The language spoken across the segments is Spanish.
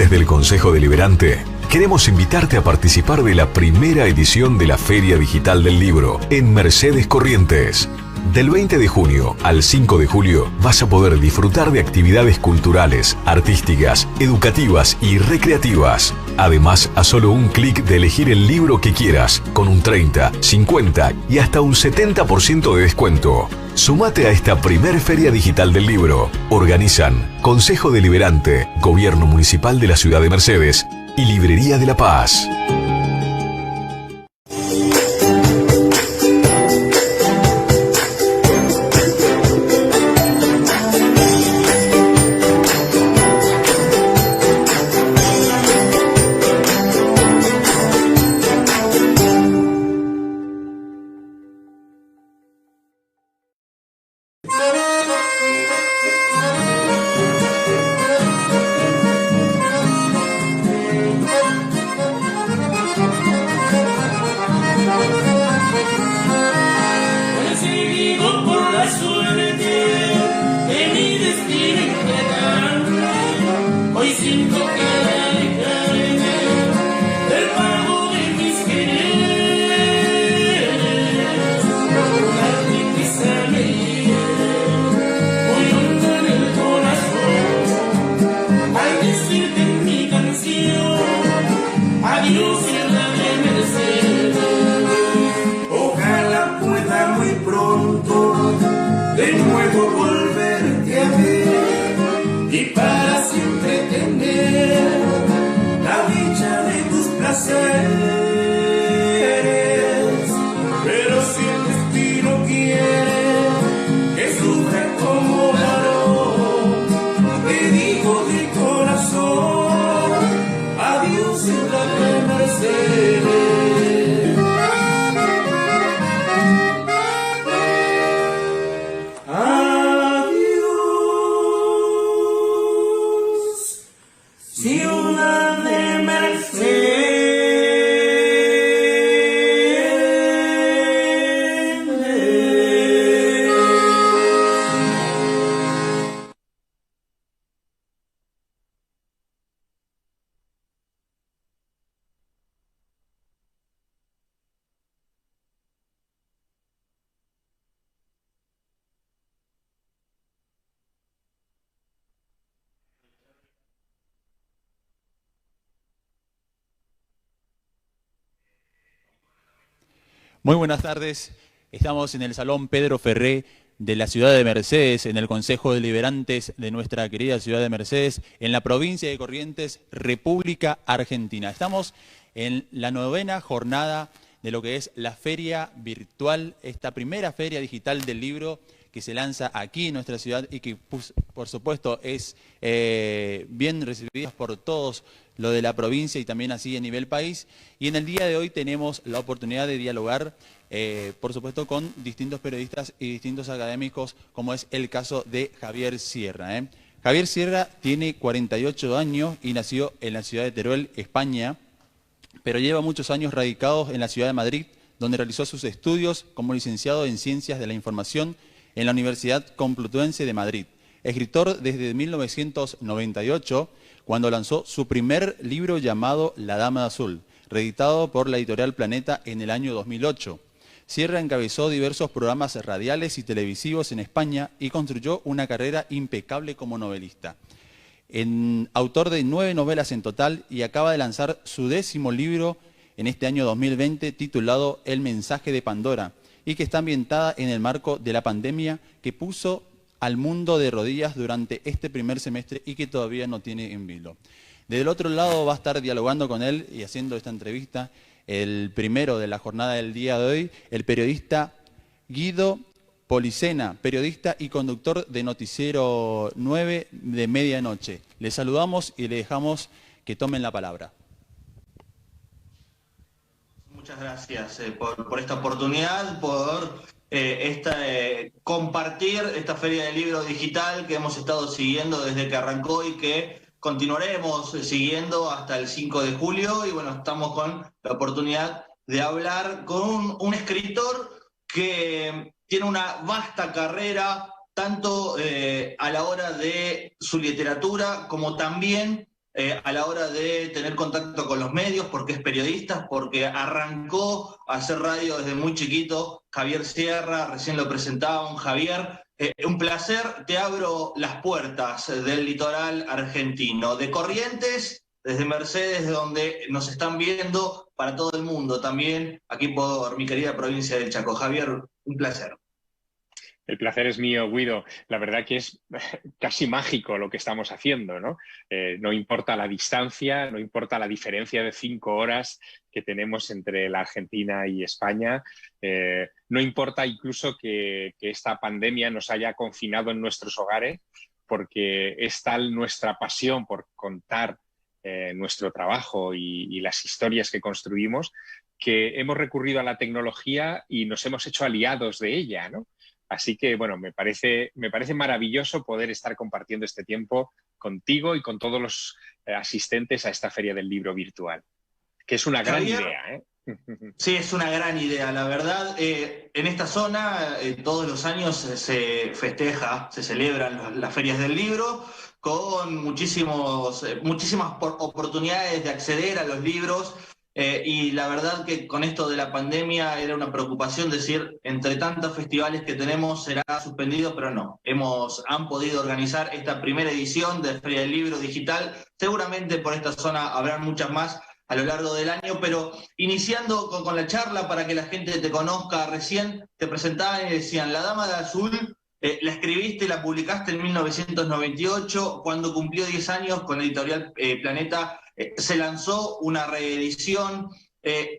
Desde el Consejo Deliberante, queremos invitarte a participar de la primera edición de la Feria Digital del Libro en Mercedes Corrientes. Del 20 de junio al 5 de julio vas a poder disfrutar de actividades culturales, artísticas, educativas y recreativas. Además, a solo un clic de elegir el libro que quieras, con un 30, 50 y hasta un 70% de descuento. Sumate a esta primer Feria Digital del Libro. Organizan Consejo Deliberante, Gobierno Municipal de la Ciudad de Mercedes y Librería de la Paz. Muy buenas tardes, estamos en el Salón Pedro Ferré de la ciudad de Mercedes, en el Consejo Deliberantes de nuestra querida ciudad de Mercedes, en la provincia de Corrientes, República Argentina. Estamos en la 9ª jornada de lo que es la feria virtual, esta primera feria digital del libro que se lanza aquí en nuestra ciudad y que, por supuesto, es bien recibida por todos lo de la provincia y también así a nivel país. Y en el día de hoy tenemos la oportunidad de dialogar, por supuesto, con distintos periodistas y distintos académicos, como es el caso de Javier Sierra. Javier Sierra tiene 48 años y nació en la ciudad de Teruel, España, pero lleva muchos años radicados en la ciudad de Madrid, donde realizó sus estudios como licenciado en Ciencias de la Información en la Universidad Complutense de Madrid. Escritor desde 1998, cuando lanzó su primer libro llamado La Dama de Azul, reeditado por la editorial Planeta en el año 2008. Sierra encabezó diversos programas radiales y televisivos en España y construyó una carrera impecable como novelista. Autor de 9 novelas en total y acaba de lanzar su 10º libro en este año 2020 titulado El mensaje de Pandora, y que está ambientada en el marco de la pandemia que puso al mundo de rodillas durante este primer semestre y que todavía no tiene en vilo. Del otro lado va a estar dialogando con él y haciendo esta entrevista, el primero de la jornada del día de hoy, el periodista Guido Policena, periodista y conductor de Noticiero 9 de medianoche. Le saludamos y le dejamos que tomen la palabra. Muchas gracias por esta oportunidad, por compartir esta Feria del Libro Digital que hemos estado siguiendo desde que arrancó y que continuaremos siguiendo hasta el 5 de julio. Y bueno, estamos con la oportunidad de hablar con un escritor que tiene una vasta carrera, tanto a la hora de su literatura como también a la hora de tener contacto con los medios, porque es periodista, porque arrancó a hacer radio desde muy chiquito. Javier Sierra, recién lo presentaban. Javier, un placer, te abro las puertas del litoral argentino, de Corrientes, desde Mercedes, donde nos están viendo, para todo el mundo también, aquí por mi querida provincia del Chaco. Javier, un placer. El placer es mío, Guido. La verdad que es casi mágico lo que estamos haciendo, ¿no? No importa la distancia, no importa la diferencia de 5 horas que tenemos entre la Argentina y España. No importa incluso que esta pandemia nos haya confinado en nuestros hogares, porque es tal nuestra pasión por contar nuestro trabajo y las historias que construimos, que hemos recurrido a la tecnología y nos hemos hecho aliados de ella, ¿no? Así que, bueno, me parece maravilloso poder estar compartiendo este tiempo contigo y con todos los asistentes a esta Feria del Libro virtual, que es una gran idea, ¿eh? Sí, es una gran idea, la verdad. En esta zona todos los años se festeja, se celebran las ferias del libro con muchísimas oportunidades de acceder a los libros. Y la verdad que con esto de la pandemia era una preocupación decir, entre tantos festivales que tenemos será suspendido, pero no. Han podido organizar esta primera edición de Feria del Libro Digital. Seguramente por esta zona habrán muchas más a lo largo del año, pero iniciando con la charla para que la gente te conozca, recién te presentaban y decían, La Dama de Azul, la escribiste, la publicaste en 1998, cuando cumplió 10 años con la editorial Planeta, se lanzó una reedición.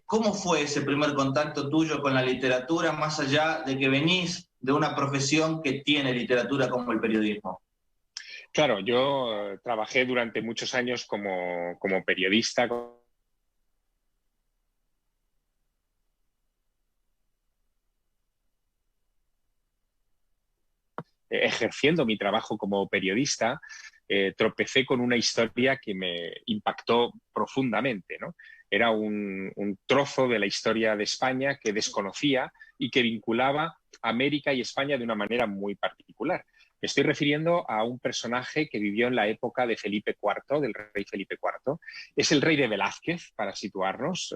¿Cómo fue ese primer contacto tuyo con la literatura, más allá de que venís de una profesión que tiene literatura como el periodismo? Claro, yo trabajé durante muchos años como periodista, ejerciendo mi trabajo como periodista, tropecé con una historia que me impactó profundamente, ¿no? Era un trozo de la historia de España que desconocía y que vinculaba América y España de una manera muy particular. Me estoy refiriendo a un personaje que vivió en la época de Felipe IV, del rey Felipe IV. Es el rey de Velázquez, para situarnos,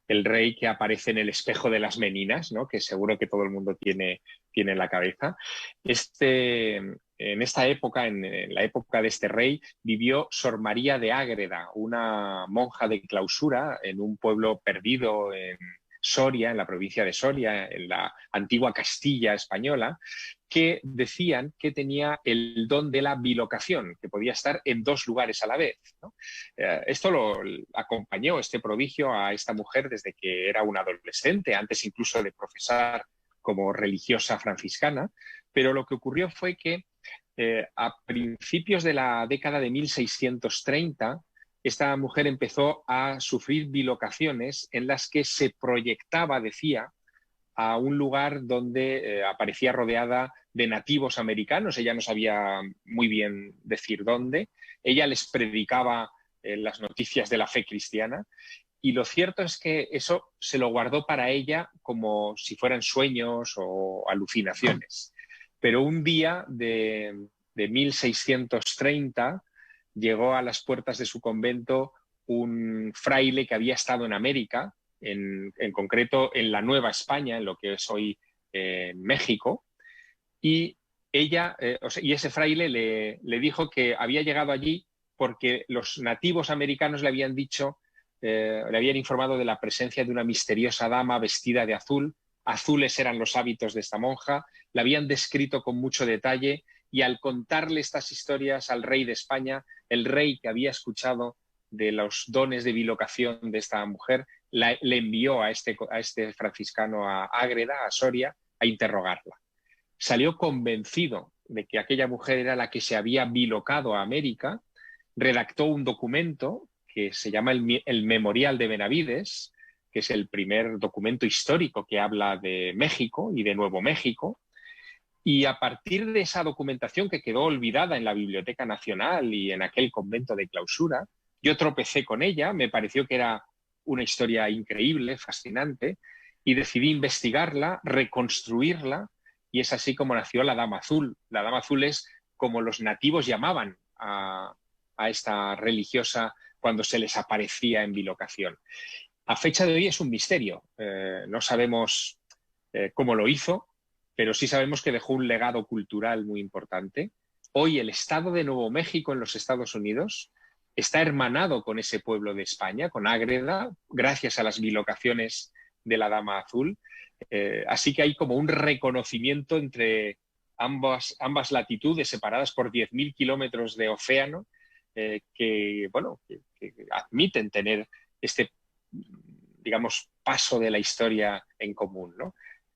el rey que aparece en el espejo de las Meninas, ¿no? Que seguro que todo el mundo tiene en la cabeza. En esta época, en la época de este rey, vivió Sor María de Ágreda, una monja de clausura en un pueblo perdido en Soria, en la provincia de Soria, en la antigua Castilla española, que decían que tenía el don de la bilocación, que podía estar en 2 lugares a la vez, ¿no? Esto lo acompañó, este prodigio, a esta mujer desde que era una adolescente, antes incluso de profesar como religiosa franciscana, pero lo que ocurrió fue que a principios de la década de 1630, esta mujer empezó a sufrir bilocaciones en las que se proyectaba, decía, a un lugar donde aparecía rodeada de nativos americanos. Ella no sabía muy bien decir dónde. Ella les predicaba las noticias de la fe cristiana. Y lo cierto es que eso se lo guardó para ella como si fueran sueños o alucinaciones. Pero un día de 1630 llegó a las puertas de su convento un fraile que había estado en América, en concreto en la Nueva España, en lo que es hoy México, y ese fraile le dijo que había llegado allí porque los nativos americanos le habían dicho, le habían informado de la presencia de una misteriosa dama vestida de azul. Azules eran los hábitos de esta monja, la habían descrito con mucho detalle, y al contarle estas historias al rey de España, el rey, que había escuchado de los dones de bilocación de esta mujer, le envió a este franciscano a Ágreda, a Soria, a interrogarla. Salió convencido de que aquella mujer era la que se había bilocado a América, redactó un documento que se llama el Memorial de Benavides, que es el primer documento histórico que habla de México y de Nuevo México. Y a partir de esa documentación, que quedó olvidada en la Biblioteca Nacional y en aquel convento de clausura, yo tropecé con ella, me pareció que era una historia increíble, fascinante, y decidí investigarla, reconstruirla, y es así como nació La Dama Azul. La Dama Azul es como los nativos llamaban a a esta religiosa cuando se les aparecía en bilocación. A fecha de hoy es un misterio. No sabemos cómo lo hizo, pero sí sabemos que dejó un legado cultural muy importante. Hoy el estado de Nuevo México en los Estados Unidos está hermanado con ese pueblo de España, con Ágreda, gracias a las bilocaciones de la Dama Azul. Así que hay como un reconocimiento entre ambas latitudes, separadas por 10.000 kilómetros de océano, que admiten tener este, digamos, paso de la historia en común, ¿no?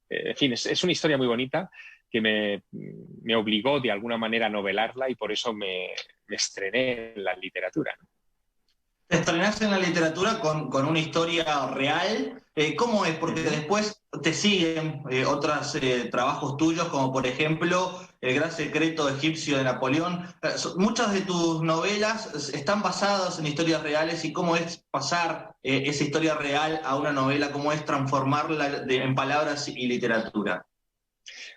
En fin, es una historia muy bonita que me obligó de alguna manera a novelarla y por eso me estrené en la literatura, ¿no? Te estrenaste en la literatura con una historia real. ¿Cómo es? Porque después te siguen otros trabajos tuyos, como por ejemplo El gran secreto egipcio de Napoleón. Muchas de tus novelas están basadas en historias reales, y cómo es pasar esa historia real a una novela, cómo es transformarla en palabras y literatura.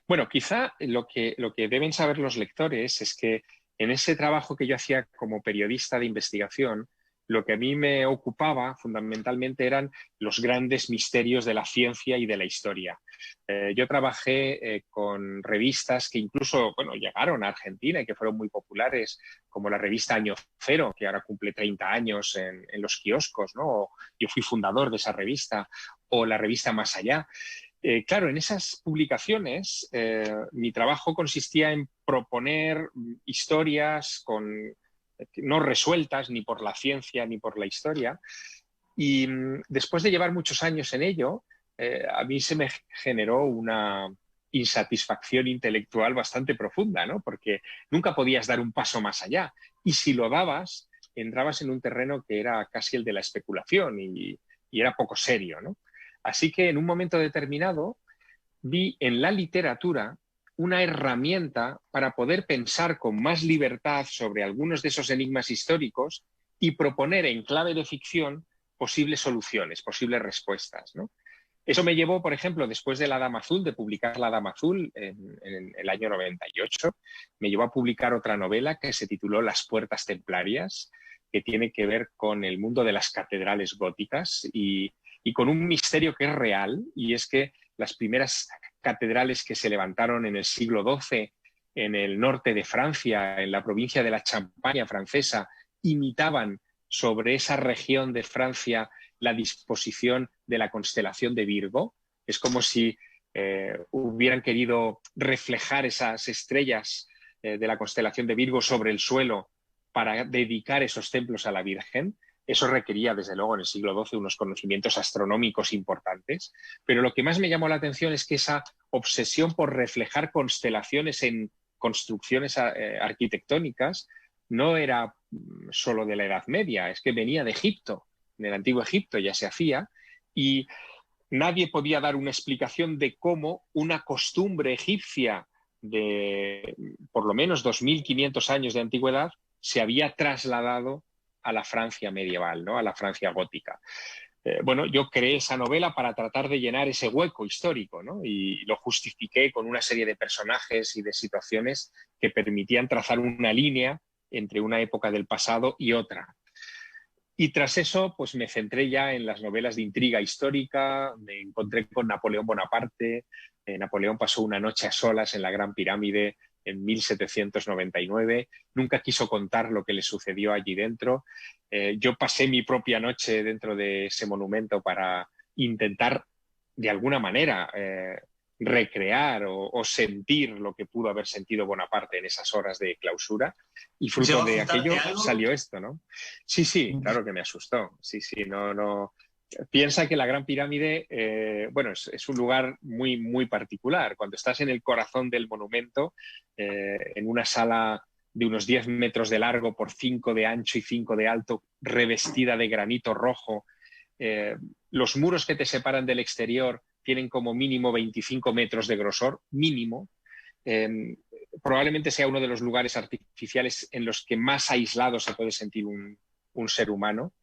Bueno, quizá lo que deben saber los lectores es que en ese trabajo que yo hacía como periodista de investigación, lo que a mí me ocupaba fundamentalmente eran los grandes misterios de la ciencia y de la historia. Yo trabajé con revistas que incluso llegaron a Argentina y que fueron muy populares, como la revista Año Cero, que ahora cumple 30 años en los kioscos, ¿no? Yo fui fundador de esa revista, o la revista Más Allá. Claro, en esas publicaciones mi trabajo consistía en proponer historias no resueltas ni por la ciencia ni por la historia. Y después de llevar muchos años en ello, a mí se me generó una insatisfacción intelectual bastante profunda, ¿no? Porque nunca podías dar un paso más allá. Y si lo dabas, entrabas en un terreno que era casi el de la especulación y era poco serio, ¿no? Así que en un momento determinado vi en la literatura una herramienta para poder pensar con más libertad sobre algunos de esos enigmas históricos y proponer en clave de ficción posibles soluciones, posibles respuestas, ¿no? Eso me llevó, por ejemplo, después de La Dama Azul, de publicar La Dama Azul en el año 98, me llevó a publicar otra novela que se tituló Las Puertas Templarias, que tiene que ver con el mundo de las catedrales góticas y con un misterio que es real, y es que las primeras catedrales que se levantaron en el siglo XII en el norte de Francia, en la provincia de la Champaña francesa, imitaban sobre esa región de Francia la disposición de la constelación de Virgo. Es como si hubieran querido reflejar esas estrellas de la constelación de Virgo sobre el suelo para dedicar esos templos a la Virgen. Eso requería, desde luego, en el siglo XII unos conocimientos astronómicos importantes, pero lo que más me llamó la atención es que esa obsesión por reflejar constelaciones en construcciones arquitectónicas no era solo de la Edad Media, es que venía de Egipto, del Antiguo Egipto ya se hacía, y nadie podía dar una explicación de cómo una costumbre egipcia de por lo menos 2.500 años de antigüedad se había trasladado a la Francia medieval, ¿no? A la Francia gótica. Yo creé esa novela para tratar de llenar ese hueco histórico, ¿no? Y lo justifiqué con una serie de personajes y de situaciones que permitían trazar una línea entre una época del pasado y otra. Y tras eso, pues me centré ya en las novelas de intriga histórica, me encontré con Napoleón Bonaparte. Napoleón pasó una noche a solas en la Gran Pirámide en 1799, nunca quiso contar lo que le sucedió allí dentro. Yo pasé mi propia noche dentro de ese monumento para intentar, de alguna manera, recrear o sentir lo que pudo haber sentido Bonaparte en esas horas de clausura, y fruto de aquello salió esto, ¿no? Sí, claro que me asustó. Sí, no. Piensa que la Gran Pirámide, es un lugar muy, muy particular. Cuando estás en el corazón del monumento, en una sala de unos 10 metros de largo por 5 de ancho y 5 de alto, revestida de granito rojo, los muros que te separan del exterior tienen como mínimo 25 metros de grosor, mínimo. Probablemente sea uno de los lugares artificiales en los que más aislado se puede sentir un ser humano.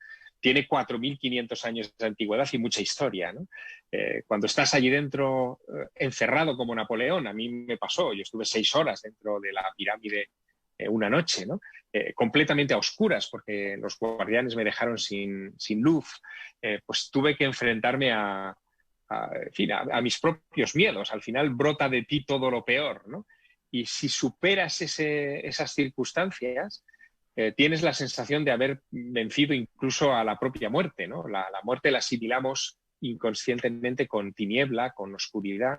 Tiene 4.500 años de antigüedad y mucha historia, ¿no? Cuando estás allí dentro, encerrado como Napoleón, a mí me pasó, yo estuve 6 horas dentro de la pirámide una noche, ¿no? Completamente a oscuras, porque los guardianes me dejaron sin luz. Pues tuve que enfrentarme en fin, a mis propios miedos. Al final brota de ti todo lo peor, ¿no? Y si superas esas circunstancias, tienes la sensación de haber vencido incluso a la propia muerte, ¿no? La muerte la asimilamos inconscientemente con tiniebla, con oscuridad,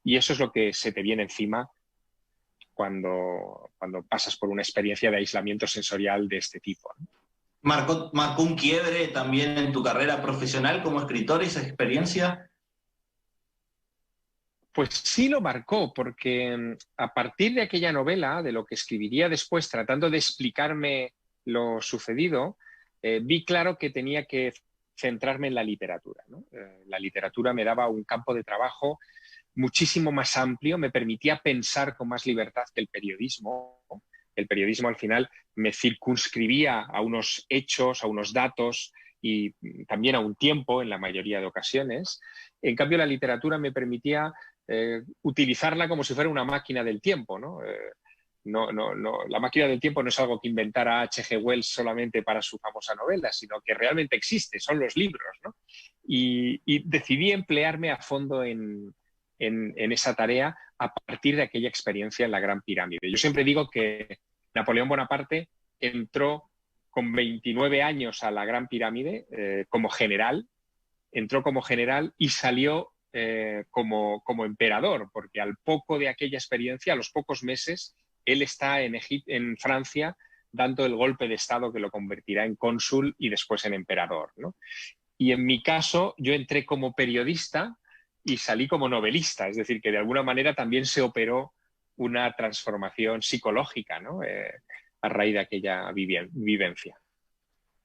y eso es lo que se te viene encima cuando pasas por una experiencia de aislamiento sensorial de este tipo, ¿no? ¿Marcó un quiebre también en tu carrera profesional como escritor esa experiencia? Pues sí lo marcó, porque a partir de aquella novela, de lo que escribiría después, tratando de explicarme lo sucedido, vi claro que tenía que centrarme en la literatura, ¿no? La literatura me daba un campo de trabajo muchísimo más amplio, me permitía pensar con más libertad que el periodismo. El periodismo al final me circunscribía a unos hechos, a unos datos y también a un tiempo en la mayoría de ocasiones. En cambio, la literatura me permitía utilizarla como si fuera una máquina del tiempo, ¿no? La máquina del tiempo no es algo que inventara H.G. Wells solamente para su famosa novela, sino que realmente existe, son los libros, ¿no? Y decidí emplearme a fondo en esa tarea a partir de aquella experiencia en la Gran Pirámide. Yo siempre digo que Napoleón Bonaparte entró con 29 años a la Gran Pirámide como general, entró como general y salió como emperador, porque al poco de aquella experiencia, a los pocos meses, él está en Francia dando el golpe de Estado que lo convertirá en cónsul y después en emperador, ¿no? Y en mi caso, yo entré como periodista y salí como novelista, es decir, que de alguna manera también se operó una transformación psicológica, ¿no? A raíz de aquella vivencia.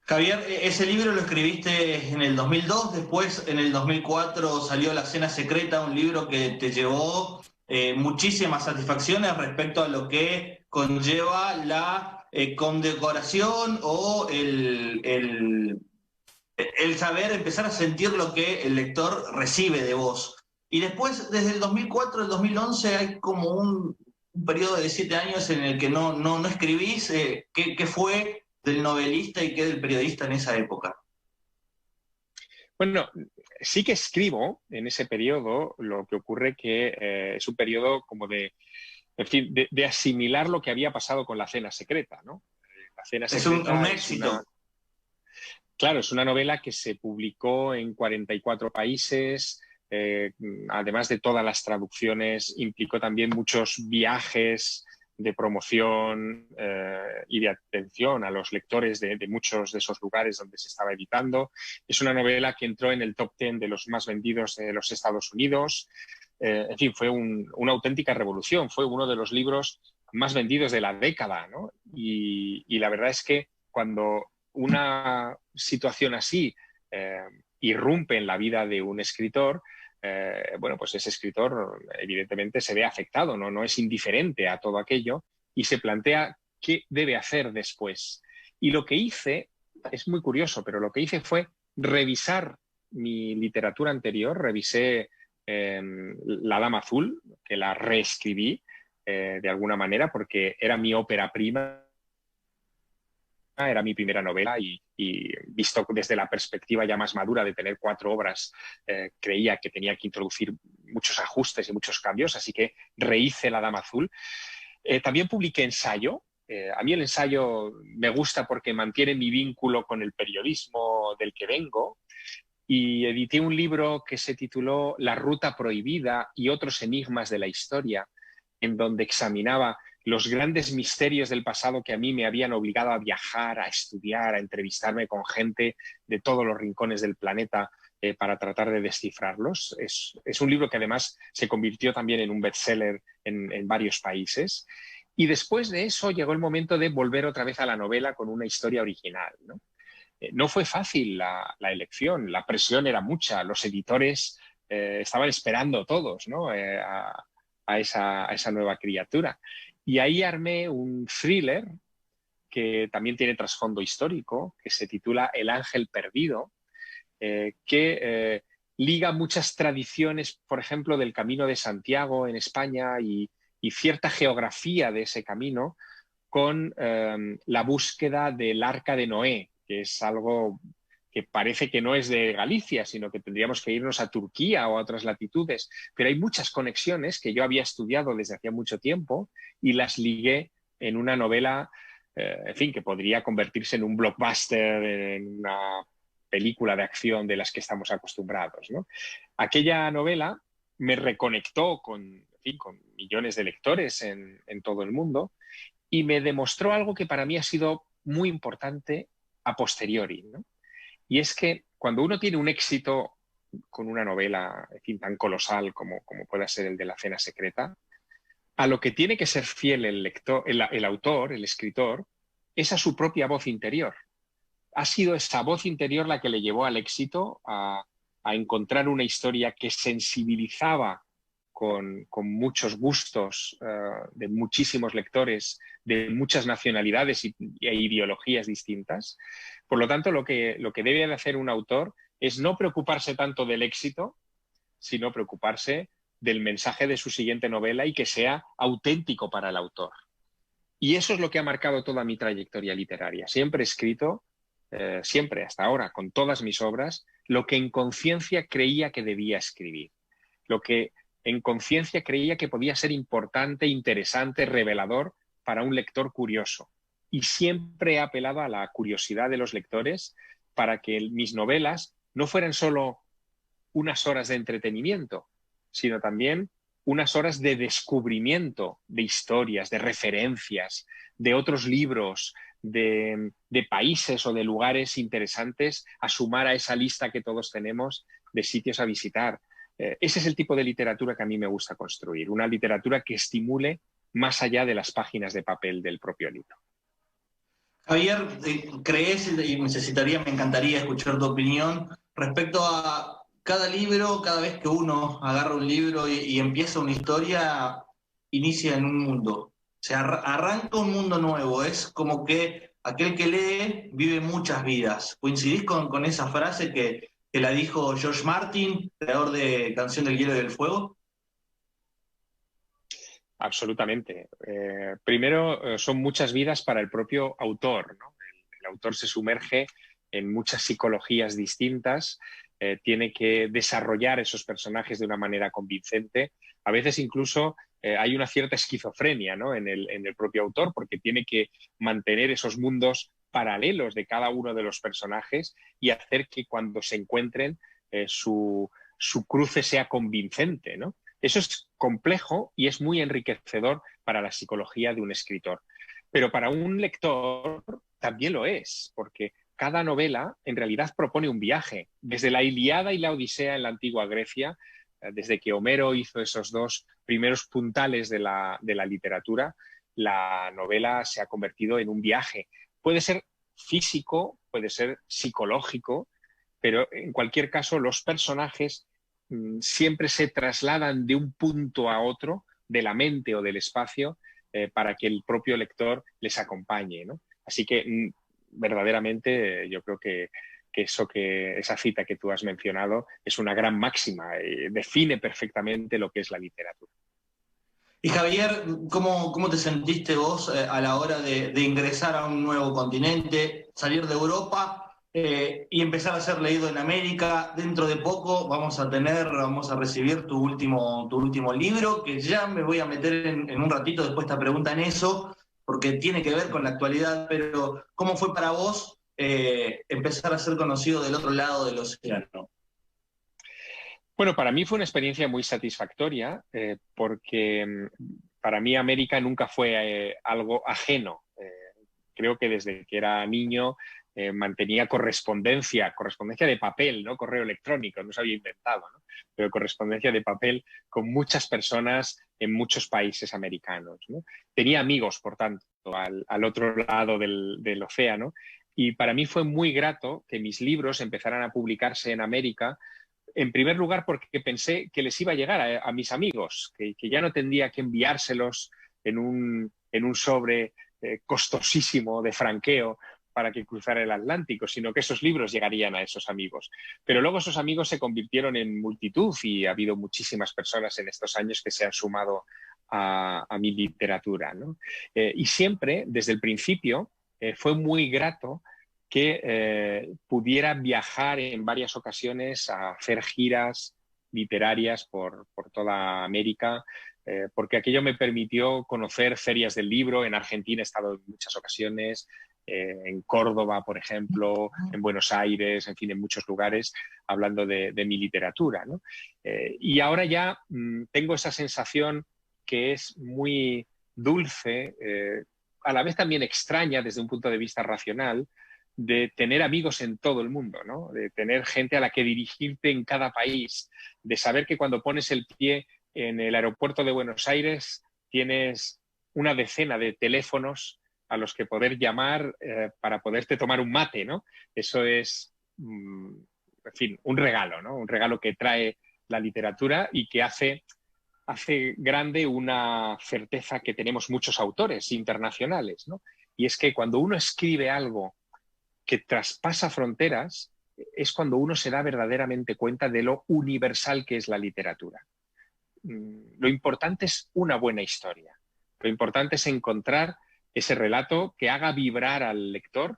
Javier, ese libro lo escribiste en el 2002, después en el 2004 salió La Cena Secreta, un libro que te llevó muchísimas satisfacciones respecto a lo que conlleva la condecoración o el saber empezar a sentir lo que el lector recibe de vos. Y después, desde el 2004 al 2011, hay como un periodo de 7 años en el que no escribís. ¿Qué fue del novelista y qué del periodista en esa época? Bueno, sí que escribo en ese periodo, lo que ocurre que es un periodo como en fin, de asimilar lo que había pasado con La Cena Secreta, ¿no? La Cena Secreta Un éxito. Claro, es una novela que se publicó en 44 países, además de todas las traducciones, implicó también muchos viajes de promoción y de atención a los lectores de muchos de esos lugares donde se estaba editando. Es una novela que entró en el top 10 de los más vendidos de los Estados Unidos. En fin, fue una auténtica revolución. Fue uno de los libros más vendidos de la década, ¿no? Y la verdad es que cuando una situación así irrumpe en la vida de un escritor, bueno, pues ese escritor evidentemente se ve afectado, no es indiferente a todo aquello y se plantea qué debe hacer después. Y lo que hice, es muy curioso, pero lo que hice fue revisar mi literatura anterior, revisé La Dama Azul, que la reescribí de alguna manera porque era mi ópera prima, era mi primera novela y visto desde la perspectiva ya más madura de tener 4 obras, creía que tenía que introducir muchos ajustes y muchos cambios, así que rehice La Dama Azul. También publiqué ensayo. A mí el ensayo me gusta porque mantiene mi vínculo con el periodismo del que vengo y edité un libro que se tituló La Ruta Prohibida y otros enigmas de la historia, en donde examinaba los grandes misterios del pasado que a mí me habían obligado a viajar, a estudiar, a entrevistarme con gente de todos los rincones del planeta para tratar de descifrarlos. Es un libro que además se convirtió también en un bestseller en varios países. Y después de eso llegó el momento de volver otra vez a la novela con una historia original, ¿no? No fue fácil la elección, la presión era mucha, los editores estaban esperando todos, ¿no? a esa nueva criatura. Y ahí armé un thriller que también tiene trasfondo histórico, que se titula El Ángel Perdido, que liga muchas tradiciones, por ejemplo, del Camino de Santiago en España y cierta geografía de ese camino con la búsqueda del Arca de Noé, que es algo que parece que no es de Galicia, sino que tendríamos que irnos a Turquía o a otras latitudes. Pero hay muchas conexiones que yo había estudiado desde hacía mucho tiempo y las ligué en una novela, en fin, que podría convertirse en un blockbuster, en una película de acción de las que estamos acostumbrados, ¿no? Aquella novela me reconectó con, en fin, con millones de lectores en todo el mundo y me demostró algo que para mí ha sido muy importante a posteriori, ¿no? Y es que cuando uno tiene un éxito con una novela, en fin, tan colosal como pueda ser el de La Cena Secreta, a lo que tiene que ser fiel el lector, el autor, el escritor, es a su propia voz interior. Ha sido esa voz interior la que le llevó al éxito, a encontrar una historia que sensibilizaba con muchos gustos de muchísimos lectores, de muchas nacionalidades e ideologías distintas. Por lo tanto, lo que debe de hacer un autor es no preocuparse tanto del éxito, sino preocuparse del mensaje de su siguiente novela y que sea auténtico para el autor. Y eso es lo que ha marcado toda mi trayectoria literaria. Siempre he escrito, siempre hasta ahora, con todas mis obras, lo que en conciencia creía que debía escribir, lo que en conciencia creía que podía ser importante, interesante, revelador para un lector curioso. Y siempre he apelado a la curiosidad de los lectores para que mis novelas no fueran solo unas horas de entretenimiento, sino también unas horas de descubrimiento de historias, de referencias, de otros libros, de países o de lugares interesantes a sumar a esa lista que todos tenemos de sitios a visitar. Ese es el tipo de literatura que a mí me gusta construir, una literatura que estimule más allá de las páginas de papel del propio libro. Javier, ¿crees, y me encantaría escuchar tu opinión respecto a cada libro, cada vez que uno agarra un libro y empieza una historia, inicia en un mundo? O sea, arranca un mundo nuevo, es como que aquel que lee vive muchas vidas. ¿Coincidís con esa frase que la dijo George Martin, creador de Canción del Hielo y del Fuego? Absolutamente. Primero, son muchas vidas para el propio autor, ¿no? El autor se sumerge en muchas psicologías distintas, tiene que desarrollar esos personajes de una manera convincente. A veces incluso hay una cierta esquizofrenia, ¿no? en el propio autor, porque tiene que mantener esos mundos paralelos de cada uno de los personajes y hacer que cuando se encuentren su cruce sea convincente, ¿no? Eso es complejo y es muy enriquecedor para la psicología de un escritor. Pero para un lector también lo es, porque cada novela en realidad propone un viaje. Desde la Ilíada y la Odisea en la antigua Grecia, desde que Homero hizo esos dos primeros puntales de la literatura, la novela se ha convertido en un viaje. Puede ser físico, puede ser psicológico, pero en cualquier caso los personajes siempre se trasladan de un punto a otro, de la mente o del espacio, para que el propio lector les acompañe, ¿no? Así que verdaderamente yo creo que esa cita que tú has mencionado es una gran máxima, define perfectamente lo que es la literatura. Y Javier, ¿cómo te sentiste vos a la hora de ingresar a un nuevo continente, salir de Europa y empezar a ser leído en América? Dentro de poco vamos a recibir tu último libro, que ya me voy a meter en un ratito después esta pregunta en eso, porque tiene que ver con la actualidad, pero ¿cómo fue para vos empezar a ser conocido del otro lado del océano? Bueno, para mí fue una experiencia muy satisfactoria porque para mí América nunca fue algo ajeno. Creo que desde que era niño mantenía correspondencia de papel, no correo electrónico, no se había inventado, ¿no? Pero correspondencia de papel con muchas personas en muchos países americanos, ¿no? Tenía amigos, por tanto, al otro lado del océano, y para mí fue muy grato que mis libros empezaran a publicarse en América. En primer lugar, porque pensé que les iba a llegar a mis amigos, que ya no tendría que enviárselos en un sobre costosísimo de franqueo para que cruzara el Atlántico, sino que esos libros llegarían a esos amigos. Pero luego esos amigos se convirtieron en multitud y ha habido muchísimas personas en estos años que se han sumado a mi literatura, ¿no? Y siempre, desde el principio, fue muy grato que pudiera viajar en varias ocasiones a hacer giras literarias por toda América, porque aquello me permitió conocer ferias del libro. En Argentina he estado en muchas ocasiones, en Córdoba, por ejemplo, en Buenos Aires, en fin, en muchos lugares, hablando de mi literatura, ¿no? Y ahora ya tengo esa sensación que es muy dulce, a la vez también extraña desde un punto de vista racional, de tener amigos en todo el mundo, ¿no? De tener gente a la que dirigirte en cada país, de saber que cuando pones el pie en el aeropuerto de Buenos Aires tienes una decena de teléfonos a los que poder llamar para poderte tomar un mate, ¿no? Eso es, en fin, un regalo, ¿no? Un regalo que trae la literatura y que hace grande una certeza que tenemos muchos autores internacionales, ¿no? Y es que cuando uno escribe algo que traspasa fronteras, es cuando uno se da verdaderamente cuenta de lo universal que es la literatura. Lo importante es una buena historia. Lo importante es encontrar ese relato que haga vibrar al lector,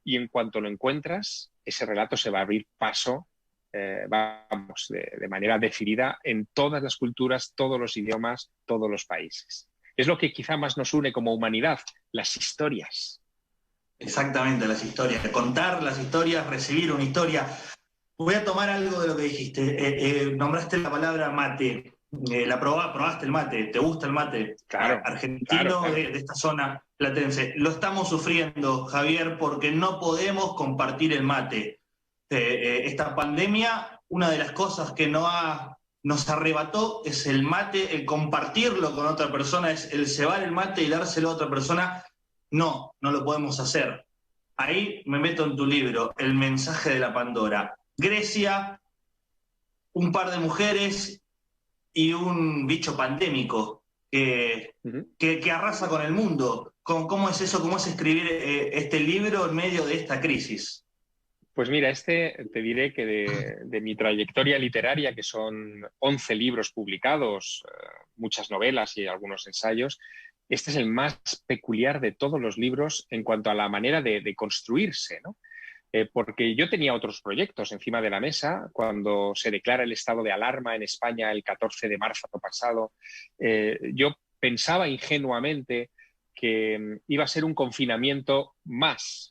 y en cuanto lo encuentras, ese relato se va a abrir paso, de manera decidida en todas las culturas, todos los idiomas, todos los países. Es lo que quizá más nos une como humanidad, las historias. Exactamente, las historias. Contar las historias, recibir una historia. Voy a tomar algo de lo que dijiste. Nombraste la palabra mate. Probaste el mate. ¿Te gusta el mate? Claro, argentino, claro. de esta zona platense. Lo estamos sufriendo, Javier, porque no podemos compartir el mate. Esta pandemia, una de las cosas que nos arrebató es el mate, el compartirlo con otra persona, es el cebar el mate y dárselo a otra persona. No lo podemos hacer. Ahí me meto en tu libro, El mensaje de la Pandora. Grecia, un par de mujeres y un bicho pandémico que arrasa con el mundo. ¿Cómo es eso? ¿Cómo es escribir este libro en medio de esta crisis? Pues mira, te diré que de mi trayectoria literaria, que son 11 libros publicados, muchas novelas y algunos ensayos, este es el más peculiar de todos los libros en cuanto a la manera de construirse, ¿no? Porque yo tenía otros proyectos encima de la mesa cuando se declara el estado de alarma en España el 14 de marzo pasado. Yo pensaba ingenuamente que iba a ser un confinamiento más.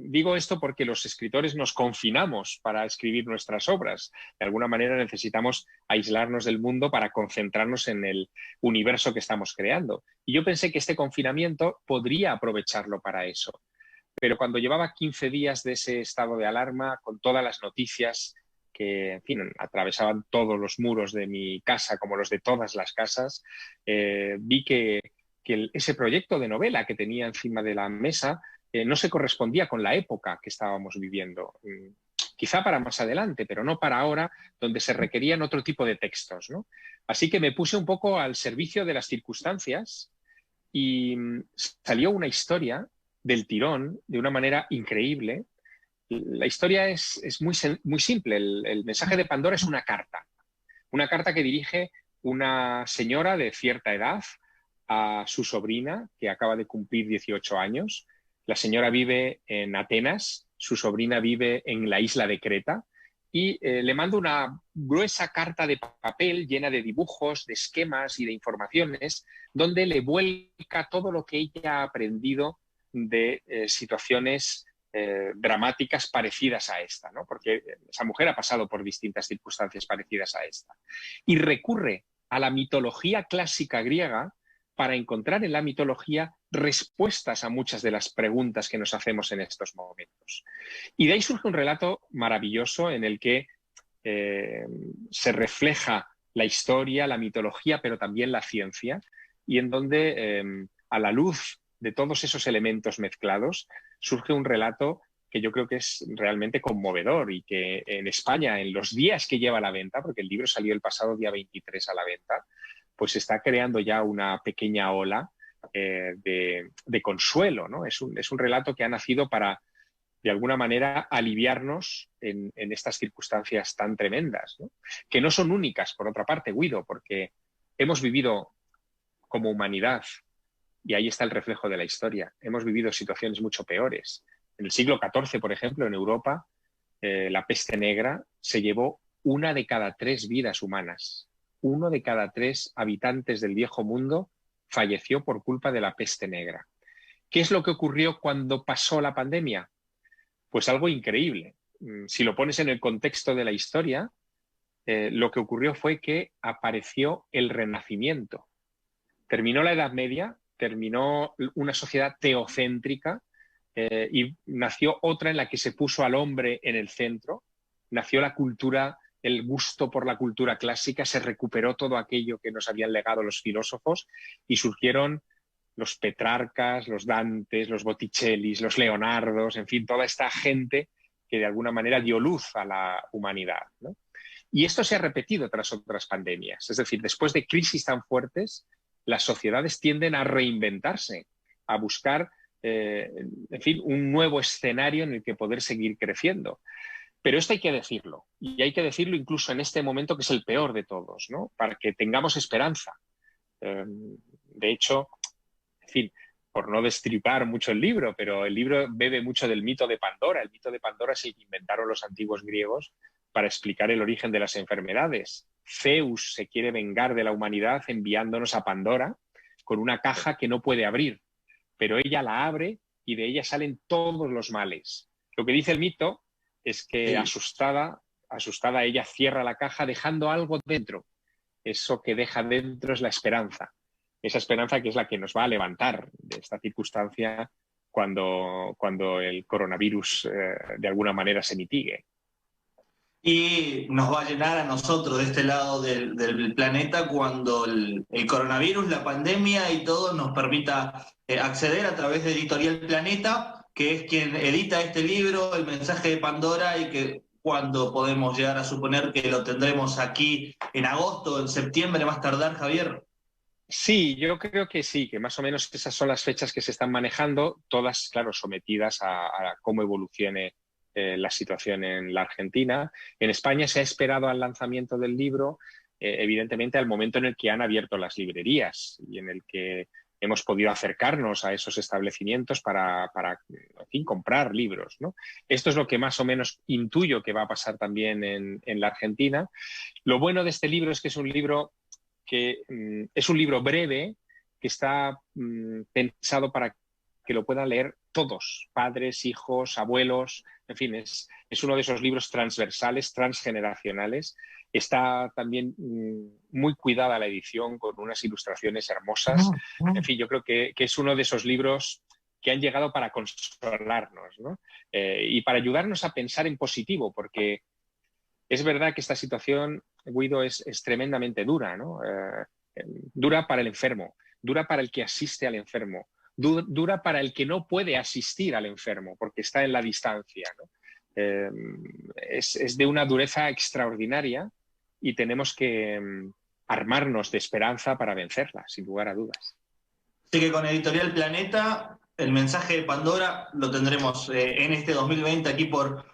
Digo esto porque los escritores nos confinamos para escribir nuestras obras. De alguna manera necesitamos aislarnos del mundo para concentrarnos en el universo que estamos creando. Y yo pensé que este confinamiento podría aprovecharlo para eso. Pero cuando llevaba 15 días de ese estado de alarma, con todas las noticias que, en fin, atravesaban todos los muros de mi casa, como los de todas las casas, vi que ese proyecto de novela que tenía encima de la mesa no se correspondía con la época que estábamos viviendo. Quizá para más adelante, pero no para ahora, donde se requerían otro tipo de textos, ¿no? Así que me puse un poco al servicio de las circunstancias y salió una historia del tirón de una manera increíble. La historia es muy simple. El mensaje de Pandora es una carta que dirige una señora de cierta edad a su sobrina, que acaba de cumplir 18 años. La señora vive en Atenas, su sobrina vive en la isla de Creta y le manda una gruesa carta de papel llena de dibujos, de esquemas y de informaciones, donde le vuelca todo lo que ella ha aprendido de situaciones dramáticas parecidas a esta, ¿no? Porque esa mujer ha pasado por distintas circunstancias parecidas a esta. Y recurre a la mitología clásica griega para encontrar en la mitología respuestas a muchas de las preguntas que nos hacemos en estos momentos. Y de ahí surge un relato maravilloso en el que se refleja la historia, la mitología, pero también la ciencia, y en donde, a la luz de todos esos elementos mezclados, surge un relato que yo creo que es realmente conmovedor y que en España, en los días que lleva a la venta, porque el libro salió el pasado día 23 a la venta, pues se está creando ya una pequeña ola de consuelo, ¿no? Es un relato que ha nacido para, de alguna manera, aliviarnos en estas circunstancias tan tremendas, ¿no? Que no son únicas, por otra parte, Guido, porque hemos vivido como humanidad, y ahí está el reflejo de la historia, hemos vivido situaciones mucho peores. En el siglo XIV, por ejemplo, en Europa, la peste negra se llevó 1 de cada 3 vidas humanas. 1 de cada 3 habitantes del viejo mundo falleció por culpa de la peste negra. ¿Qué es lo que ocurrió cuando pasó la pandemia? Pues algo increíble. Si lo pones en el contexto de la historia, lo que ocurrió fue que apareció el Renacimiento. Terminó la Edad Media, terminó una sociedad teocéntrica y nació otra en la que se puso al hombre en el centro. Nació la cultura, el gusto por la cultura clásica, se recuperó todo aquello que nos habían legado los filósofos y surgieron los Petrarcas, los Dantes, los Botticellis, los Leonardos, en fin, toda esta gente que de alguna manera dio luz a la humanidad, ¿no? Y esto se ha repetido tras otras pandemias. Es decir, después de crisis tan fuertes, las sociedades tienden a reinventarse, a buscar, en fin, un nuevo escenario en el que poder seguir creciendo. Pero esto hay que decirlo, y hay que decirlo incluso en este momento que es el peor de todos, ¿no? Para que tengamos esperanza. De hecho, en fin, por no destripar mucho el libro, pero el libro bebe mucho del mito de Pandora. El mito de Pandora es el que inventaron los antiguos griegos para explicar el origen de las enfermedades. Zeus se quiere vengar de la humanidad enviándonos a Pandora con una caja que no puede abrir, pero ella la abre y de ella salen todos los males. Lo que dice el mito es que asustada ella cierra la caja dejando algo dentro. Eso que deja dentro es la esperanza. Esa esperanza que es la que nos va a levantar de esta circunstancia cuando el coronavirus de alguna manera se mitigue. Y nos va a llenar a nosotros de este lado del planeta cuando el coronavirus, la pandemia y todo nos permita acceder a través de Editorial Planeta, que es quien edita este libro, El mensaje de Pandora, y que cuando podemos llegar a suponer que lo tendremos aquí en agosto, en septiembre, más tardar, Javier. Sí, yo creo que sí, que más o menos esas son las fechas que se están manejando, todas, claro, sometidas a cómo evolucione la situación en la Argentina. En España se ha esperado al lanzamiento del libro, evidentemente al momento en el que han abierto las librerías y en el que hemos podido acercarnos a esos establecimientos para en fin, comprar libros, ¿no? Esto es lo que más o menos intuyo que va a pasar también en la Argentina. Lo bueno de este libro es que es un libro breve, que está pensado para que lo puedan leer todos, padres, hijos, abuelos, en fin, es uno de esos libros transversales, transgeneracionales. Está también muy cuidada la edición, con unas ilustraciones hermosas. En fin, yo creo que es uno de esos libros que han llegado para consolarnos, ¿no? Y para ayudarnos a pensar en positivo, porque es verdad que esta situación, Guido, es tremendamente dura, ¿no? Dura para el enfermo, dura para el que asiste al enfermo, dura para el que no puede asistir al enfermo porque está en la distancia, ¿no? Es de una dureza extraordinaria y tenemos que armarnos de esperanza para vencerla, sin lugar a dudas. Así que con Editorial Planeta, El mensaje de Pandora lo tendremos en este 2020 aquí por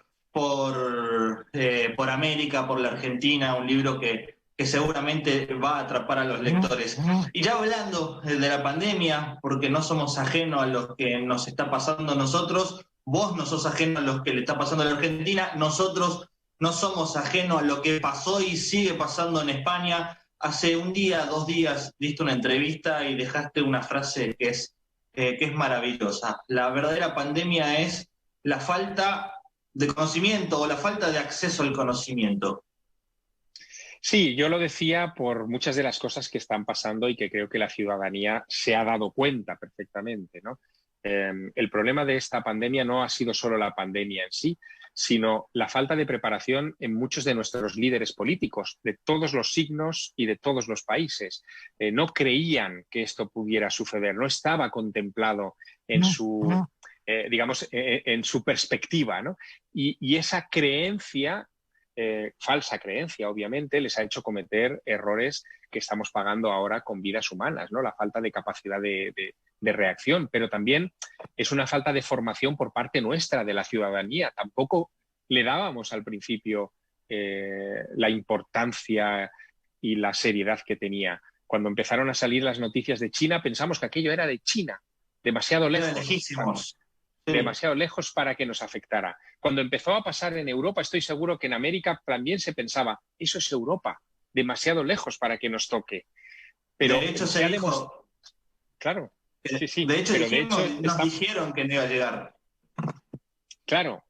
América, por la Argentina, un libro que seguramente va a atrapar a los lectores. Y ya hablando de la pandemia, porque no somos ajenos a lo que nos está pasando a nosotros, vos no sos ajeno a lo que le está pasando a la Argentina, nosotros no somos ajenos a lo que pasó y sigue pasando en España. Hace un día, 2 días, diste una entrevista y dejaste una frase que es maravillosa. La verdadera pandemia es la falta de conocimiento o la falta de acceso al conocimiento. Sí, yo lo decía por muchas de las cosas que están pasando y que creo que la ciudadanía se ha dado cuenta perfectamente, ¿no? El problema de esta pandemia no ha sido solo la pandemia en sí, sino la falta de preparación en muchos de nuestros líderes políticos, de todos los signos y de todos los países. No creían que esto pudiera suceder, no estaba contemplado en su, digamos, en su perspectiva, ¿no? Y esa creencia, falsa creencia, obviamente, les ha hecho cometer errores que estamos pagando ahora con vidas humanas, ¿no? La falta de capacidad de reacción, pero también es una falta de formación por parte nuestra, de la ciudadanía. Tampoco le dábamos al principio la importancia y la seriedad que tenía. Cuando empezaron a salir las noticias de China, pensamos que aquello era de China, demasiado lejos. Lejísimos. Sí. Demasiado lejos para que nos afectara. Cuando empezó a pasar en Europa, estoy seguro que en América también se pensaba, eso es Europa, demasiado lejos para que nos toque. Pero de hecho, se dijo... Claro, sí. De hecho, nos está... dijeron que no iba a llegar. Claro.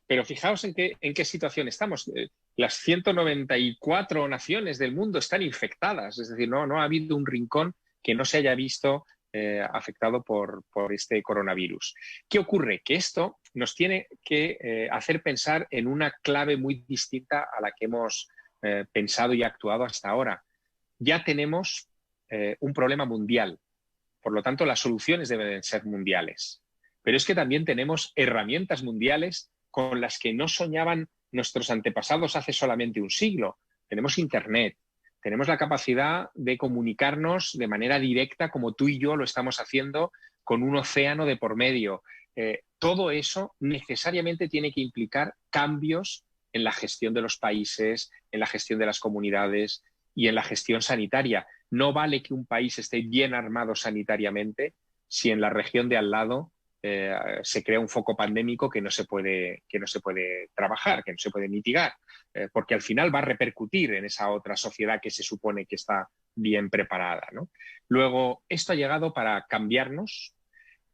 Pero fijaos en qué situación estamos. Las 194 naciones del mundo están infectadas. Es decir, no ha habido un rincón que no se haya visto afectado por este coronavirus. ¿Qué ocurre? Que esto nos tiene que hacer pensar en una clave muy distinta a la que hemos pensado y actuado hasta ahora. Ya tenemos un problema mundial, por lo tanto las soluciones deben ser mundiales. Pero es que también tenemos herramientas mundiales con las que no soñaban nuestros antepasados hace solamente un siglo. Tenemos Internet. Tenemos la capacidad de comunicarnos de manera directa, como tú y yo lo estamos haciendo, con un océano de por medio. Todo eso necesariamente tiene que implicar cambios en la gestión de los países, en la gestión de las comunidades y en la gestión sanitaria. No vale que un país esté bien armado sanitariamente si en la región de al lado se crea un foco pandémico que no se puede trabajar, que no se puede mitigar, porque al final va a repercutir en esa otra sociedad que se supone que está bien preparada, ¿no? Luego, esto ha llegado para cambiarnos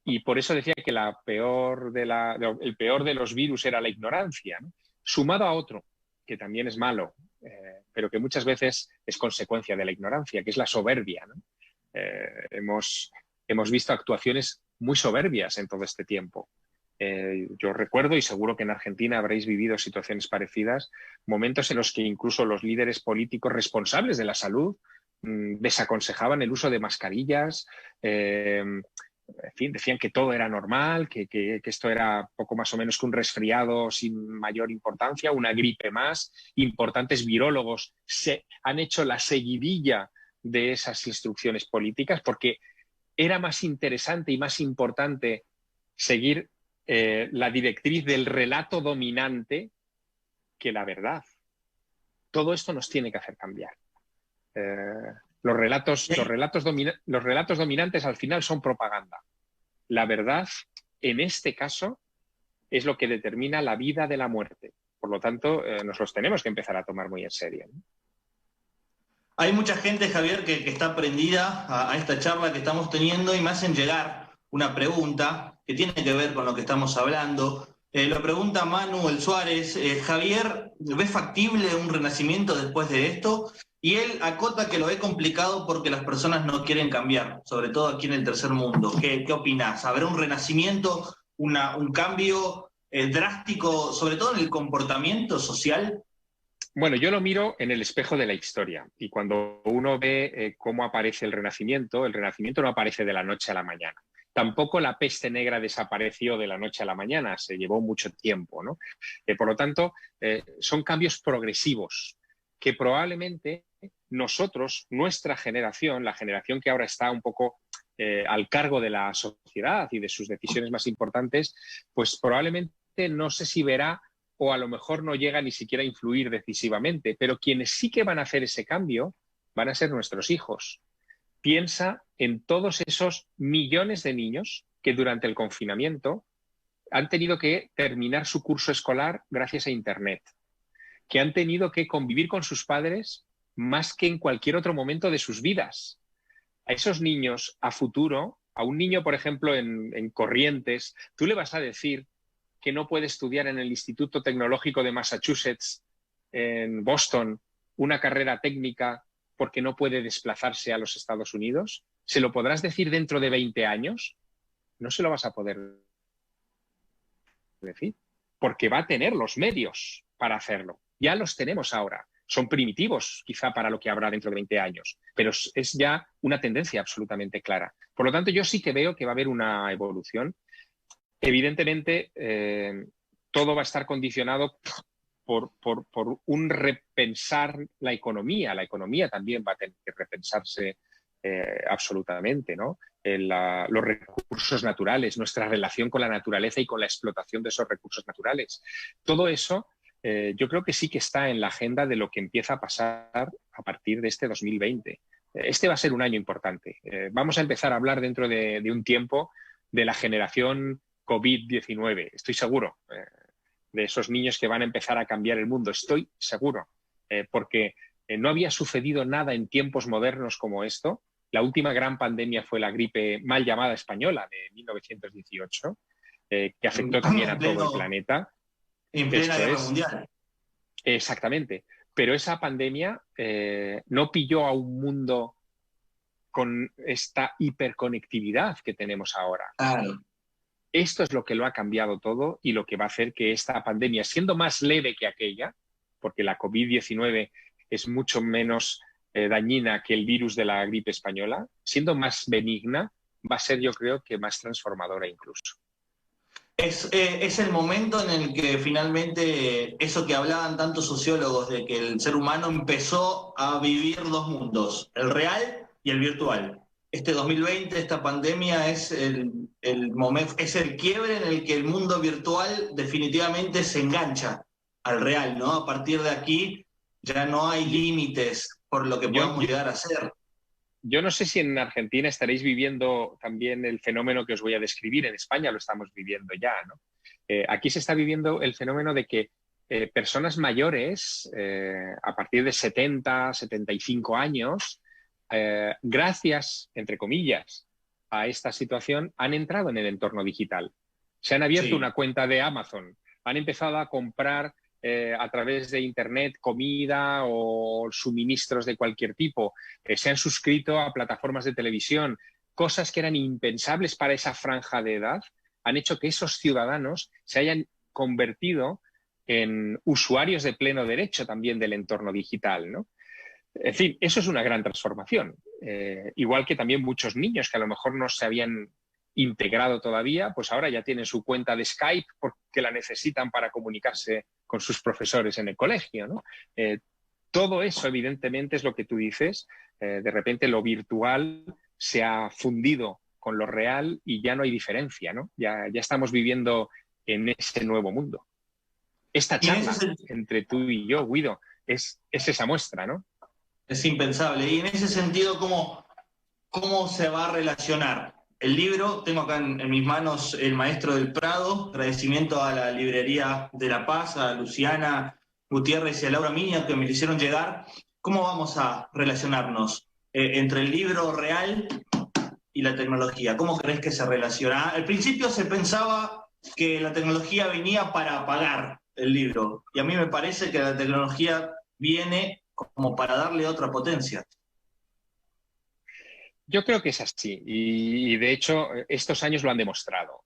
y por eso decía que el peor de los virus era la ignorancia, ¿no? Sumado a otro, que también es malo, pero que muchas veces es consecuencia de la ignorancia, que es la soberbia, ¿no? Hemos visto actuaciones muy soberbias en todo este tiempo. Yo recuerdo, y seguro que en Argentina habréis vivido situaciones parecidas, momentos en los que incluso los líderes políticos responsables de la salud desaconsejaban el uso de mascarillas, en fin, decían que todo era normal, que esto era poco más o menos que un resfriado sin mayor importancia, una gripe más. Importantes virólogos han hecho la seguidilla de esas instrucciones políticas porque era más interesante y más importante seguir la directriz del relato dominante que la verdad. Todo esto nos tiene que hacer cambiar. Los relatos dominantes al final son propaganda. La verdad, en este caso, es lo que determina la vida de la muerte. Por lo tanto, nos los tenemos que empezar a tomar muy en serio, ¿no? Hay mucha gente, Javier, que está prendida a esta charla que estamos teniendo y me hacen llegar una pregunta que tiene que ver con lo que estamos hablando. Lo pregunta Manuel Suárez. Javier, ¿ves factible un renacimiento después de esto? Y él acota que lo ve complicado porque las personas no quieren cambiar, sobre todo aquí en el tercer mundo. ¿Qué opinás? ¿Habrá un renacimiento, un cambio drástico, sobre todo en el comportamiento social? Bueno, yo lo miro en el espejo de la historia y cuando uno ve cómo aparece el Renacimiento no aparece de la noche a la mañana. Tampoco la peste negra desapareció de la noche a la mañana, se llevó mucho tiempo, ¿no? Por lo tanto, son cambios progresivos que probablemente nosotros, nuestra generación, la generación que ahora está un poco al cargo de la sociedad y de sus decisiones más importantes, pues probablemente no sé si verá o a lo mejor no llega ni siquiera a influir decisivamente, pero quienes sí que van a hacer ese cambio van a ser nuestros hijos. Piensa en todos esos millones de niños que durante el confinamiento han tenido que terminar su curso escolar gracias a Internet, que han tenido que convivir con sus padres más que en cualquier otro momento de sus vidas. A esos niños a futuro, a un niño, por ejemplo, en Corrientes, tú le vas a decir que no puede estudiar en el Instituto Tecnológico de Massachusetts, en Boston, una carrera técnica porque no puede desplazarse a los Estados Unidos? ¿Se lo podrás decir dentro de 20 años? No se lo vas a poder decir, porque va a tener los medios para hacerlo. Ya los tenemos ahora. Son primitivos, quizá, para lo que habrá dentro de 20 años, pero es ya una tendencia absolutamente clara. Por lo tanto, yo sí que veo que va a haber una evolución. Evidentemente, todo va a estar condicionado por un repensar la economía. La economía también va a tener que repensarse absolutamente, ¿no? Los recursos naturales, nuestra relación con la naturaleza y con la explotación de esos recursos naturales. Todo eso yo creo que sí que está en la agenda de lo que empieza a pasar a partir de este 2020. Este va a ser un año importante. Vamos a empezar a hablar dentro de un tiempo de la generación COVID-19. Estoy seguro de esos niños que van a empezar a cambiar el mundo. Estoy seguro, porque no había sucedido nada en tiempos modernos como esto. La última gran pandemia fue la gripe mal llamada española de 1918, que afectó también a todo el planeta. En plena guerra mundial. Exactamente. Pero esa pandemia no pilló a un mundo con esta hiperconectividad que tenemos ahora. Claro. Esto es lo que lo ha cambiado todo y lo que va a hacer que esta pandemia, siendo más leve que aquella, porque la COVID-19 es mucho menos dañina que el virus de la gripe española, siendo más benigna, va a ser, yo creo, que más transformadora incluso. Es el momento en el que finalmente eso que hablaban tantos sociólogos de que el ser humano empezó a vivir dos mundos, el real y el virtual. Este 2020, esta pandemia es el momento, es el quiebre en el que el mundo virtual definitivamente se engancha al real, ¿no? A partir de aquí ya no hay límites por lo que podamos llegar a hacer. Yo no sé si en Argentina estaréis viviendo también el fenómeno que os voy a describir. En España lo estamos viviendo ya, ¿no? Aquí se está viviendo el fenómeno de que personas mayores, a partir de 70, 75 años, gracias, entre comillas, a esta situación, han entrado en el entorno digital. Se han abierto una cuenta de Amazon, han empezado a comprar a través de Internet comida o suministros de cualquier tipo, se han suscrito a plataformas de televisión, cosas que eran impensables para esa franja de edad, han hecho que esos ciudadanos se hayan convertido en usuarios de pleno derecho también del entorno digital, ¿no? En fin, eso es una gran transformación. Igual que también muchos niños que a lo mejor no se habían integrado todavía, pues ahora ya tienen su cuenta de Skype porque la necesitan para comunicarse con sus profesores en el colegio, ¿no? Todo eso, evidentemente, es lo que tú dices. De repente lo virtual se ha fundido con lo real y ya no hay diferencia, ¿no? Ya estamos viviendo en ese nuevo mundo. Esta charla entre tú y yo, Guido, es esa muestra, ¿no? Es impensable. Y en ese sentido, ¿cómo se va a relacionar? El libro, tengo acá en mis manos El Maestro del Prado, agradecimiento a la Librería de La Paz, a Luciana Gutiérrez y a Laura Miña que me lo hicieron llegar. ¿Cómo vamos a relacionarnos entre el libro real y la tecnología? ¿Cómo crees que se relaciona? Al principio se pensaba que la tecnología venía para apagar el libro, y a mí me parece que la tecnología viene como para darle otra potencia. Yo creo que es así y de hecho estos años lo han demostrado.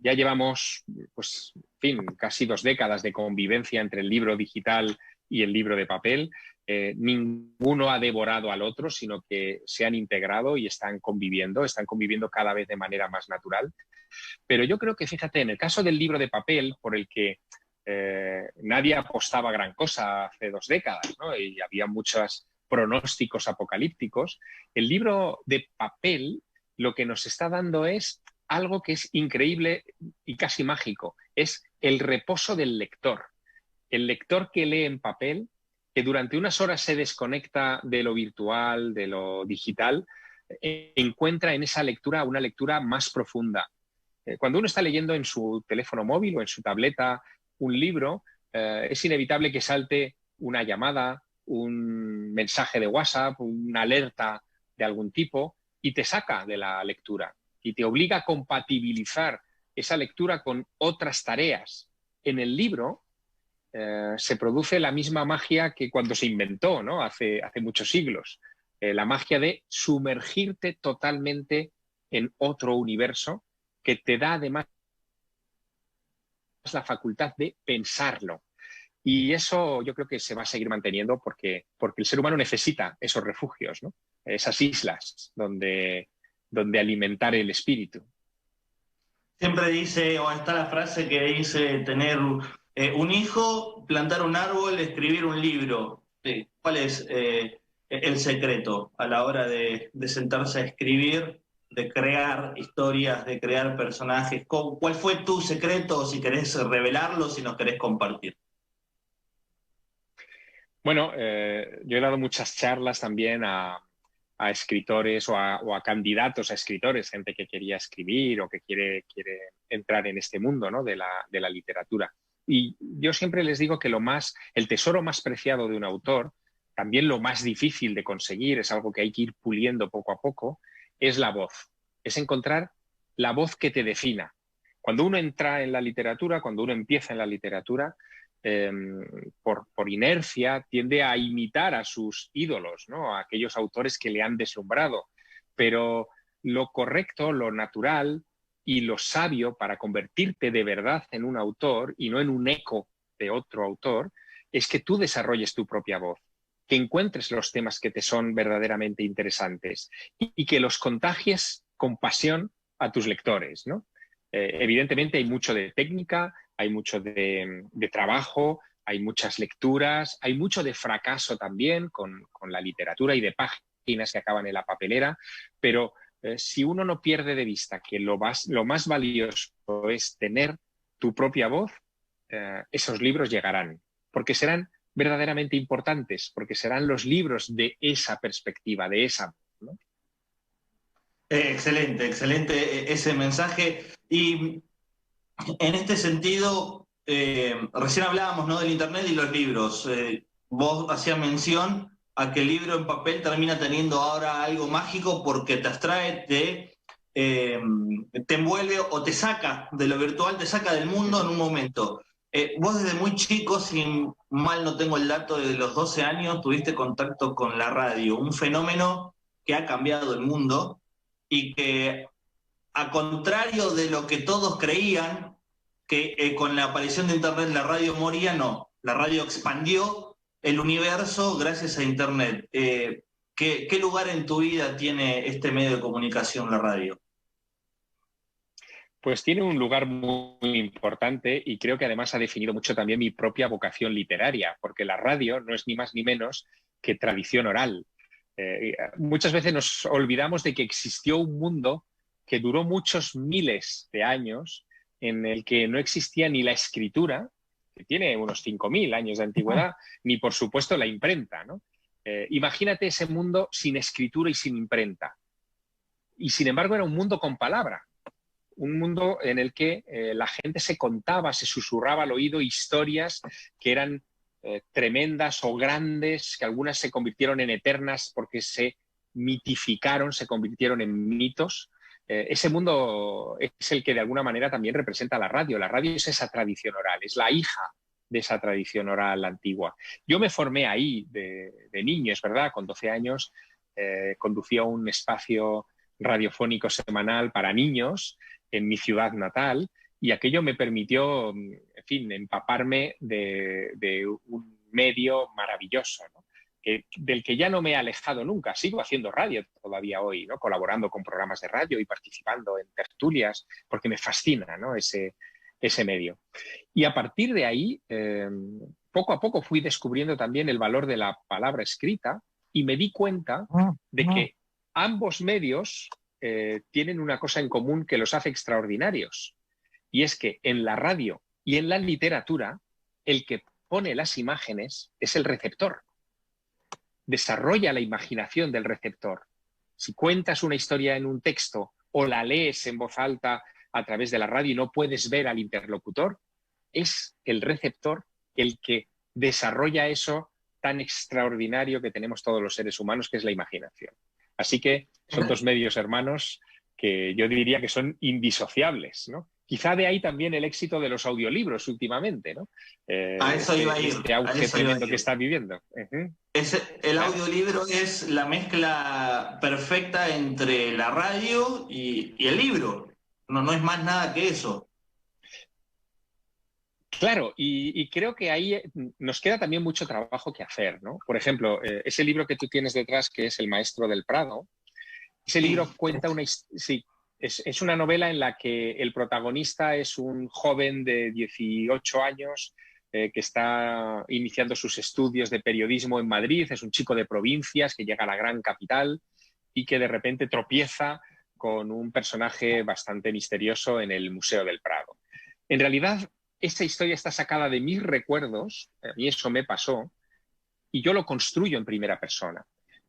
Ya llevamos, pues, en fin, casi 2 décadas de convivencia entre el libro digital y el libro de papel. Ninguno ha devorado al otro, sino que se han integrado y están conviviendo cada vez de manera más natural. Pero yo creo que, fíjate, en el caso del libro de papel, por el que nadie apostaba gran cosa hace 2 décadas, ¿no? Y había muchos pronósticos apocalípticos, el libro de papel lo que nos está dando es algo que es increíble y casi mágico, es el reposo del lector. El lector que lee en papel, que durante unas horas se desconecta de lo virtual, de lo digital, encuentra en esa lectura una lectura más profunda. Cuando uno está leyendo en su teléfono móvil o en su tableta un libro, es inevitable que salte una llamada, un mensaje de WhatsApp, una alerta de algún tipo y te saca de la lectura y te obliga a compatibilizar esa lectura con otras tareas. En el libro se produce la misma magia que cuando se inventó, ¿no? Hace muchos siglos. La magia de sumergirte totalmente en otro universo que te da además la facultad de pensarlo. Y eso yo creo que se va a seguir manteniendo porque el ser humano necesita esos refugios, ¿no? Esas islas donde alimentar el espíritu. Siempre dice, o está la frase que dice tener un hijo, plantar un árbol, escribir un libro. ¿Cuál es el secreto a la hora de sentarse a escribir, de crear historias, de crear personajes? ¿Cuál fue tu secreto, si querés revelarlo, si nos querés compartir? Bueno, yo he dado muchas charlas también a a escritores o a candidatos a escritores, gente que quería escribir o que quiere entrar en este mundo, ¿no?, de la literatura. Y yo siempre les digo que el tesoro más preciado de un autor, también lo más difícil de conseguir, es algo que hay que ir puliendo poco a poco, es la voz. Es encontrar la voz que te defina. Cuando uno entra en la literatura, cuando uno empieza en la literatura, por inercia tiende a imitar a sus ídolos, ¿no?, a aquellos autores que le han deslumbrado. Pero lo correcto, lo natural y lo sabio para convertirte de verdad en un autor y no en un eco de otro autor es que tú desarrolles tu propia voz, que encuentres los temas que te son verdaderamente interesantes y que los contagies con pasión a tus lectores, ¿no? Evidentemente hay mucho de técnica, hay mucho de trabajo, hay muchas lecturas, hay mucho de fracaso también con la literatura y de páginas que acaban en la papelera, pero si uno no pierde de vista que lo más valioso es tener tu propia voz, esos libros llegarán, porque serán verdaderamente importantes, porque serán los libros de esa perspectiva, de esa, ¿no? Excelente, excelente ese mensaje. Y en este sentido, recién hablábamos, ¿no?, del Internet y los libros. Vos hacías mención a que el libro en papel termina teniendo ahora algo mágico porque te abstrae, te envuelve o te saca de lo virtual, te saca del mundo en un momento. Vos desde muy chico, si mal no tengo el dato, desde los 12 años tuviste contacto con la radio, un fenómeno que ha cambiado el mundo y que, a contrario de lo que todos creían, que con la aparición de Internet la radio moría, no. La radio expandió el universo gracias a Internet. ¿Qué lugar en tu vida tiene este medio de comunicación, la radio? Pues tiene un lugar muy importante y creo que además ha definido mucho también mi propia vocación literaria, porque la radio no es ni más ni menos que tradición oral. Muchas veces nos olvidamos de que existió un mundo que duró muchos miles de años en el que no existía ni la escritura, que tiene unos 5.000 años de antigüedad, ni por supuesto la imprenta, ¿no? Imagínate ese mundo sin escritura y sin imprenta. Y sin embargo era un mundo con palabra, un mundo en el que la gente se contaba, se susurraba al oído historias que eran tremendas o grandes, que algunas se convirtieron en eternas porque se mitificaron, se convirtieron en mitos. Ese mundo es el que de alguna manera también representa la radio. La radio es esa tradición oral, es la hija de esa tradición oral antigua. Yo me formé ahí de niño, es verdad, con 12 años conducía un espacio radiofónico semanal para niños en mi ciudad natal y aquello me permitió, en fin, empaparme de un medio maravilloso, ¿no? Del que ya no me he alejado nunca. Sigo haciendo radio todavía hoy, ¿no?, colaborando con programas de radio y participando en tertulias, porque me fascina, ¿no?, ese medio. Y a partir de ahí, poco a poco fui descubriendo también el valor de la palabra escrita y me di cuenta de que ambos medios tienen una cosa en común que los hace extraordinarios. Y es que en la radio y en la literatura, el que pone las imágenes es el receptor. Desarrolla la imaginación del receptor. Si cuentas una historia en un texto o la lees en voz alta a través de la radio y no puedes ver al interlocutor, es el receptor el que desarrolla eso tan extraordinario que tenemos todos los seres humanos, que es la imaginación. Así que son dos medios hermanos que yo diría que son indisociables, ¿no? Quizá de ahí también el éxito de los audiolibros últimamente, ¿no? A eso iba a ir. Este auge tremendo que está viviendo. El audiolibro es la mezcla perfecta entre la radio y el libro. No es más nada que eso. Claro, y creo que ahí nos queda también mucho trabajo que hacer, ¿no? Por ejemplo, ese libro que tú tienes detrás, que es El Maestro del Prado, ese libro cuenta es una novela en la que el protagonista es un joven de 18 años que está iniciando sus estudios de periodismo en Madrid, es un chico de provincias que llega a la gran capital y que de repente tropieza con un personaje bastante misterioso en el Museo del Prado. En realidad, esta historia está sacada de mis recuerdos, a mí eso me pasó, y yo lo construyo en primera persona.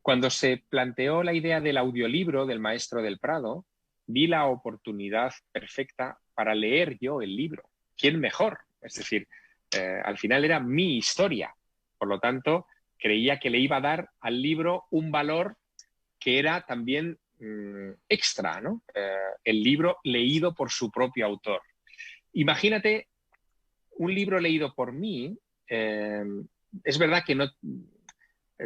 Cuando se planteó la idea del audiolibro del Maestro del Prado, vi la oportunidad perfecta para leer yo el libro. ¿Quién mejor? Es decir, al final era mi historia. Por lo tanto, creía que le iba a dar al libro un valor que era también extra, ¿no? El libro leído por su propio autor. Imagínate un libro leído por mí. Es verdad que no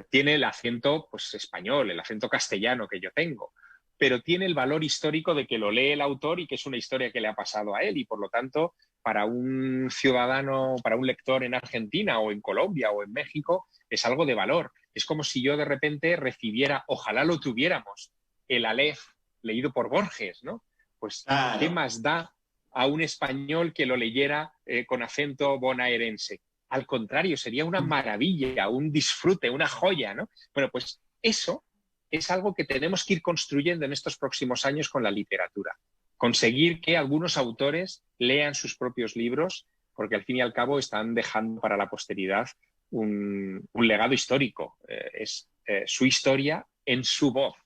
tiene el acento pues, español, el acento castellano que yo tengo, pero tiene el valor histórico de que lo lee el autor y que es una historia que le ha pasado a él, y por lo tanto, para un ciudadano, para un lector en Argentina o en Colombia o en México, es algo de valor. Es como si yo de repente recibiera, ojalá lo tuviéramos, el Aleph leído por Borges, ¿no? Pues, claro, ¿qué más da a un español que lo leyera con acento bonaerense? Al contrario, sería una maravilla, un disfrute, una joya, ¿no? Bueno, pues eso es algo que tenemos que ir construyendo en estos próximos años con la literatura. Conseguir que algunos autores lean sus propios libros, porque al fin y al cabo están dejando para la posteridad un legado histórico. Es su historia en su voz.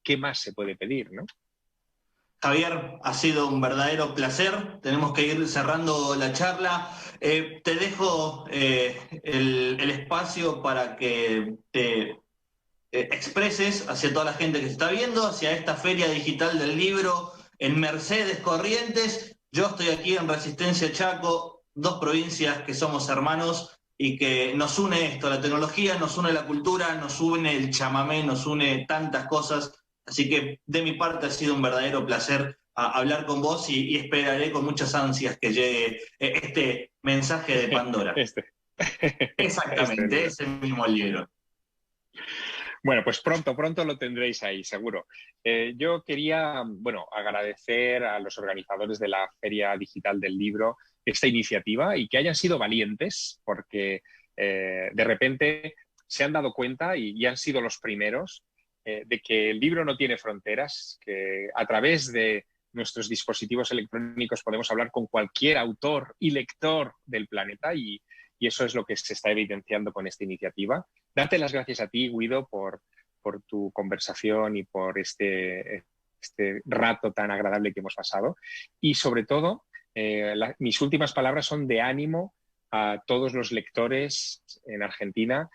¿Qué más se puede pedir, no? Javier, ha sido un verdadero placer. Tenemos que ir cerrando la charla. Te dejo el espacio para que te expreses hacia toda la gente que se está viendo, hacia esta Feria Digital del Libro en Mercedes, Corrientes. Yo estoy aquí en Resistencia Chaco, 2 provincias que somos hermanos y que nos une esto, la tecnología, nos une la cultura, nos une el chamamé, nos une tantas cosas. Así que de mi parte ha sido un verdadero placer hablar con vos y esperaré con muchas ansias que llegue este mensaje de Pandora. Exactamente, ese mismo libro. Bueno, pues pronto lo tendréis ahí, seguro. Yo quería, agradecer a los organizadores de la Feria Digital del Libro esta iniciativa y que hayan sido valientes, porque de repente se han dado cuenta y han sido los primeros de que el libro no tiene fronteras, que a través de nuestros dispositivos electrónicos podemos hablar con cualquier autor y lector del planeta, y eso es lo que se está evidenciando con esta iniciativa. Darte las gracias a ti, Guido, por tu conversación y por este rato tan agradable que hemos pasado. Y sobre todo, mis últimas palabras son de ánimo a todos los lectores en Argentina.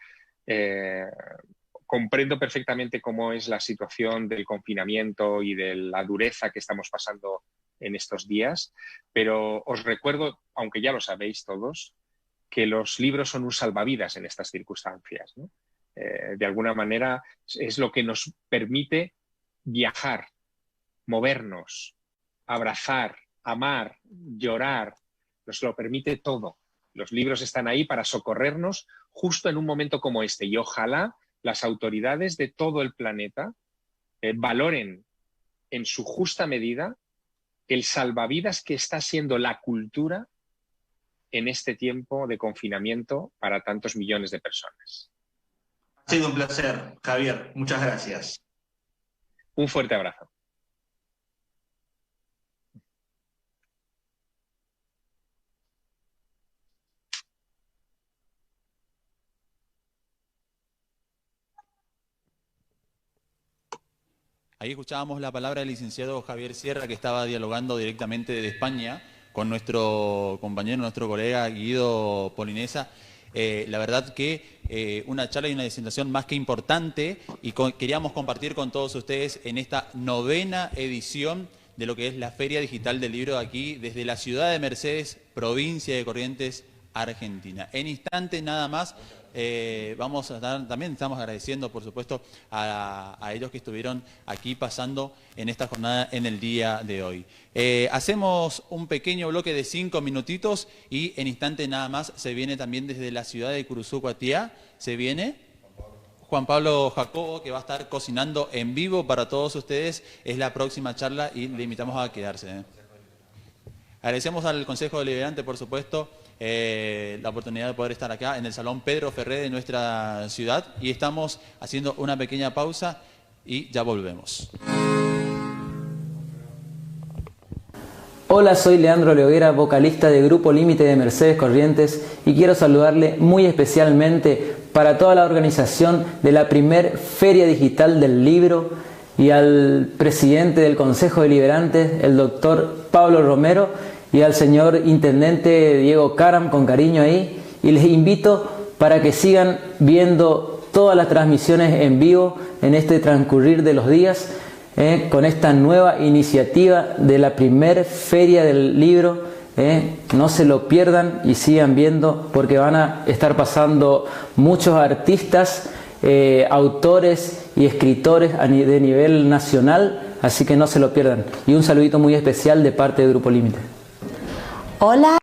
Comprendo perfectamente cómo es la situación del confinamiento y de la dureza que estamos pasando en estos días, pero os recuerdo, aunque ya lo sabéis todos, que los libros son un salvavidas en estas circunstancias, ¿no? De alguna manera es lo que nos permite viajar, movernos, abrazar, amar, llorar, nos lo permite todo. Los libros están ahí para socorrernos justo en un momento como este, y ojalá las autoridades de todo el planeta valoren en su justa medida el salvavidas que está siendo la cultura en este tiempo de confinamiento para tantos millones de personas. Ha sido un placer, Javier. Muchas gracias. Un fuerte abrazo. Ahí escuchábamos la palabra del licenciado Javier Sierra, que estaba dialogando directamente desde España con nuestro compañero, nuestro colega Guido Polinesa. La verdad que una charla y una presentación más que importante, y queríamos compartir con todos ustedes en esta 9ª edición de lo que es la Feria Digital del Libro aquí desde la ciudad de Mercedes, provincia de Corrientes, Argentina. En instantes nada más vamos a estar, también estamos agradeciendo por supuesto a ellos que estuvieron aquí pasando en esta jornada en el día de hoy. Hacemos un pequeño bloque de 5 minutitos y en instantes nada más se viene también desde la ciudad de Curuzú, Cuatiá, se viene Juan Pablo Jacobo, que va a estar cocinando en vivo para todos ustedes. Es la próxima charla y le invitamos a quedarse. Agradecemos al Consejo Deliberante, por supuesto, la oportunidad de poder estar acá en el Salón Pedro Ferré de nuestra ciudad, y estamos haciendo una pequeña pausa y ya volvemos. Hola, soy Leandro Leoguera, vocalista de Grupo Límite de Mercedes Corrientes, y quiero saludarle muy especialmente para toda la organización de la primer Feria Digital del Libro, y al presidente del Consejo Deliberante, el doctor Pablo Romero, y al señor intendente Diego Caram, con cariño ahí, y les invito para que sigan viendo todas las transmisiones en vivo en este transcurrir de los días, con esta nueva iniciativa de la primer Feria del Libro. No se lo pierdan y sigan viendo, porque van a estar pasando muchos artistas, autores y escritores de nivel nacional, así que no se lo pierdan. Y un saludito muy especial de parte de Grupo Límite. Hola.